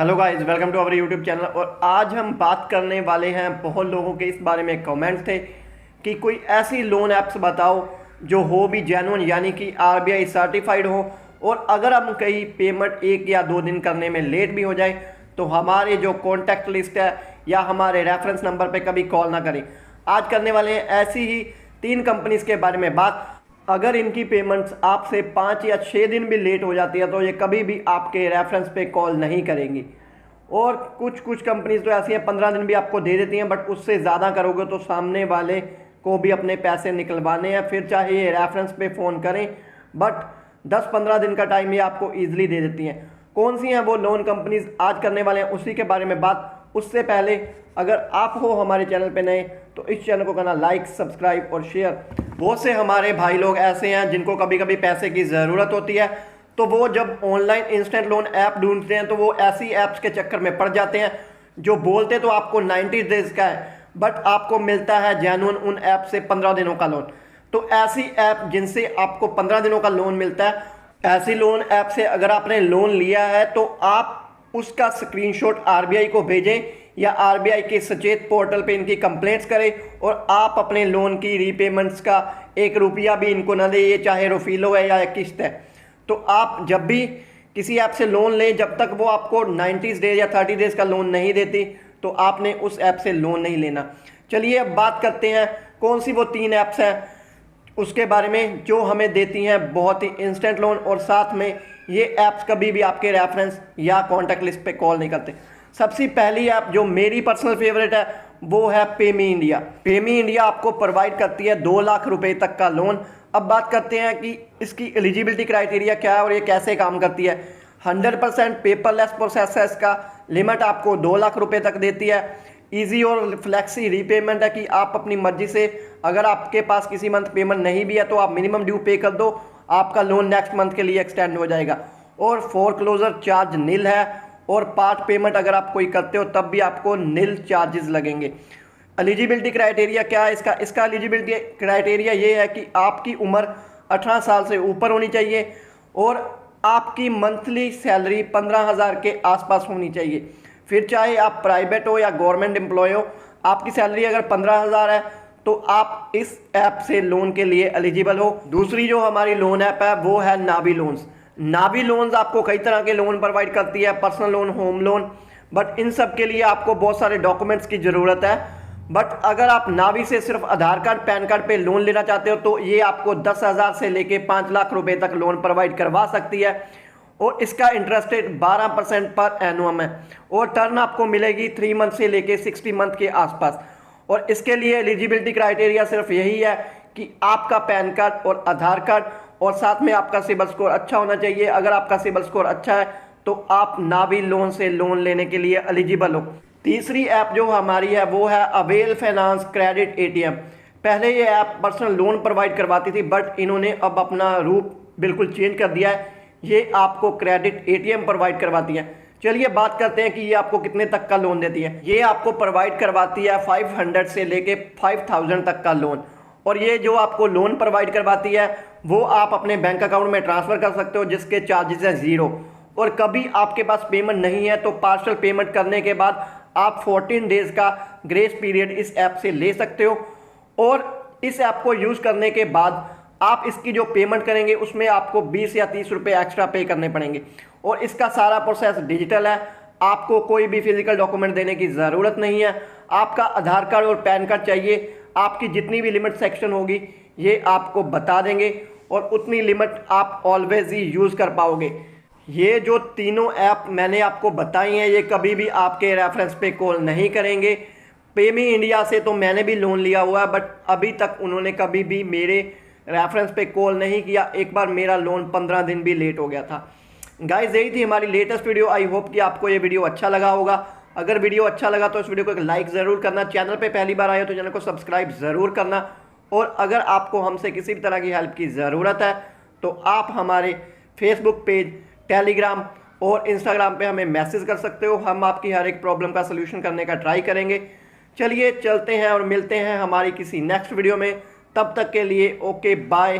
Hello guys, welcome to our YouTube channel. और आज हम बात करने वाले हैं, बहुत लोगों के इस बारे में कमेंट्स थे कि कोई ऐसी लोन ऐप्स बताओ जो हो भी जेन्युइन, यानी कि आरबीआई सर्टिफाइड हो, और अगर हम कहीं पेमेंट 1 या 2 दिन करने में लेट भी हो जाए तो हमारे जो कॉन्टैक्ट लिस्ट है या हमारे रेफरेंस नंबर पे कभी कॉल ना करें। आज करने वाले हैं ऐसी ही 3 कंपनीज के बारे में बात। अगर इनकी पेमेंट्स आपसे 5 या 6 दिन भी लेट हो जाती है तो ये कभी भी आपके रेफरेंस पे कॉल नहीं करेंगी। और कुछ कंपनीज तो ऐसी हैं 15 दिन भी आपको दे देती हैं, बट उससे ज़्यादा करोगे तो सामने वाले को भी अपने पैसे निकलवाने हैं, फिर चाहे ये रेफरेंस पे फ़ोन करें, बट 10-15 दिन का टाइम ये आपको ईजिली दे देती हैं। कौन सी हैं वो लोन कंपनीज आज करने वाले हैं, उसी के बारे में बात। उससे पहले अगर आप हो हमारे चैनल पे नए तो इस चैनल को करना लाइक, सब्सक्राइब और शेयर। बहुत से हमारे भाई लोग ऐसे हैं जिनको कभी कभी पैसे की ज़रूरत होती है, तो वो जब ऑनलाइन इंस्टेंट लोन ऐप ढूंढते हैं तो वो ऐसी ऐप्स के चक्कर में पड़ जाते हैं जो बोलते तो आपको 90 डेज का है, बट आपको मिलता है जेन्युइन उन ऐप से 15 दिनों का लोन। तो ऐसी ऐप जिनसे आपको 15 दिनों का लोन मिलता है, ऐसी लोन ऐप से अगर आपने लोन लिया है तो आप उसका स्क्रीनशॉट आरबीआई को भेजें या आरबीआई के सचेत पोर्टल पे इनकी कंप्लेंट्स करें, और आप अपने लोन की रीपेमेंट्स का 1 रुपया भी इनको न दें, ये चाहे रोफीलो है या किस्त है। तो आप जब भी किसी ऐप से लोन लें, जब तक वो आपको 90 डेज या 30 डेज का लोन नहीं देती तो आपने उस ऐप से लोन नहीं लेना। चलिए अब बात करते हैं कौन सी वो 3 ऐप्स हैं उसके बारे में जो हमें देती हैं बहुत ही इंस्टेंट लोन, और साथ में ये ऐप्स कभी भी आपके रेफरेंस या कॉन्टैक्ट लिस्ट पे कॉल नहीं करते। सबसे पहली ऐप जो मेरी पर्सनल फेवरेट है वो है पेमी इंडिया। पेमी इंडिया आपको प्रोवाइड करती है 2 लाख रुपए तक का लोन। अब बात करते हैं कि इसकी एलिजिबिलिटी क्राइटेरिया क्या है और ये कैसे काम करती है। 100% पेपरलेस प्रोसेस है इसका, लिमिट आपको 2 लाख रुपए तक देती है। ईजी और फ्लैक्सी रीपेमेंट है कि आप अपनी मर्जी से, अगर आपके पास किसी मंथ पेमेंट नहीं भी है तो आप मिनिमम ड्यू पे कर दो, आपका लोन नेक्स्ट मंथ के लिए एक्सटेंड हो जाएगा। और फोरक्लोजर चार्ज नील है, और पार्ट पेमेंट अगर आप कोई करते हो तब भी आपको नील चार्जेस लगेंगे। एलिजिबिलिटी क्राइटेरिया क्या है इसका एलिजिबिलिटी क्राइटेरिया ये है कि आपकी उम्र 18 साल से ऊपर होनी चाहिए और आपकी मंथली सैलरी 15,000 के आसपास होनी चाहिए। फिर चाहे आप प्राइवेट हो या गवर्नमेंट एम्प्लॉय हो, आपकी सैलरी अगर 15,000 है तो आप इस ऐप से लोन के लिए एलिजिबल हो। दूसरी जो हमारी लोन ऐप है वो है नावी लोन्स। नावी लोन्स आपको कई तरह के लोन प्रोवाइड करती है, personal loan, home loan, but in सब के लिए आपको बहुत सारे डॉक्यूमेंट्स की ज़रूरत है। बट अगर आप नावी से सिर्फ आधार कार्ड, पैन कार्ड पे लोन लेना चाहते हो तो ये आपको 10,000 से लेके 5 लाख रुपए तक लोन प्रोवाइड करवा सकती है, और इसका इंटरेस्ट रेट 12% पर एनुअम है, और टर्न आपको मिलेगी 3 मंथ से लेके 60 मंथ के आसपास। और इसके लिए एलिजिबिलिटी क्राइटेरिया सिर्फ यही है कि आपका पैन कार्ड और आधार कार्ड, और साथ में आपका सिबिल स्कोर अच्छा होना चाहिए। अगर आपका सिबिल स्कोर अच्छा है तो आप नावी लोन से लोन लेने के लिए एलिजिबल हो। तीसरी ऐप जो हमारी है वो है अवेल फाइनेंस क्रेडिट एटीएम। पहले ये ऐप पर्सनल लोन प्रोवाइड करवाती थी, बट इन्होंने अब अपना रूप बिल्कुल चेंज कर दिया है, ये आपको क्रेडिट एटीएम प्रोवाइड करवाती है। चलिए बात करते हैं कि ये आपको कितने तक का लोन देती है। ये आपको प्रोवाइड करवाती है 500 से लेके 5,000 तक का लोन, और ये जो आपको लोन प्रोवाइड करवाती है वो आप अपने बैंक अकाउंट में ट्रांसफ़र कर सकते हो, जिसके चार्जेस हैं 0। और कभी आपके पास पेमेंट नहीं है तो पार्शियल पेमेंट करने के बाद आप 14 डेज का ग्रेस पीरियड इस ऐप से ले सकते हो, और इस ऐप को यूज़ करने के बाद आप इसकी जो पेमेंट करेंगे उसमें आपको 20 या 30 रुपये एक्स्ट्रा पे करने पड़ेंगे। और इसका सारा प्रोसेस डिजिटल है, आपको कोई भी फिजिकल डॉक्यूमेंट देने की ज़रूरत नहीं है। आपका आधार कार्ड और पैन कार्ड चाहिए, आपकी जितनी भी लिमिट सेक्शन होगी ये आपको बता देंगे, और उतनी लिमिट आप ऑलवेज ही यूज़ कर पाओगे। ये जो तीनों ऐप मैंने आपको बताई हैं ये कभी भी आपके रेफरेंस पे कॉल नहीं करेंगे। पेमी इंडिया से तो मैंने भी लोन लिया हुआ है, बट अभी तक उन्होंने कभी भी मेरे रेफरेंस पे कॉल नहीं किया। एक बार मेरा लोन 15 दिन भी लेट हो गया था। गाइस, यही थी हमारी लेटेस्ट वीडियो। आई होप कि आपको ये वीडियो अच्छा लगा होगा। अगर वीडियो अच्छा लगा तो इस वीडियो को एक लाइक ज़रूर करना, चैनल पे पहली बार आए हो तो चैनल को सब्सक्राइब ज़रूर करना, और अगर आपको हमसे किसी भी तरह की हेल्प की ज़रूरत है तो आप हमारे फेसबुक पेज, टेलीग्राम और इंस्टाग्राम पे हमें मैसेज कर सकते हो। हम आपकी हर एक प्रॉब्लम का सलूशन करने का ट्राई करेंगे। चलिए चलते हैं और मिलते हैं हमारी किसी नेक्स्ट वीडियो में। तब तक के लिए ओके, बाय।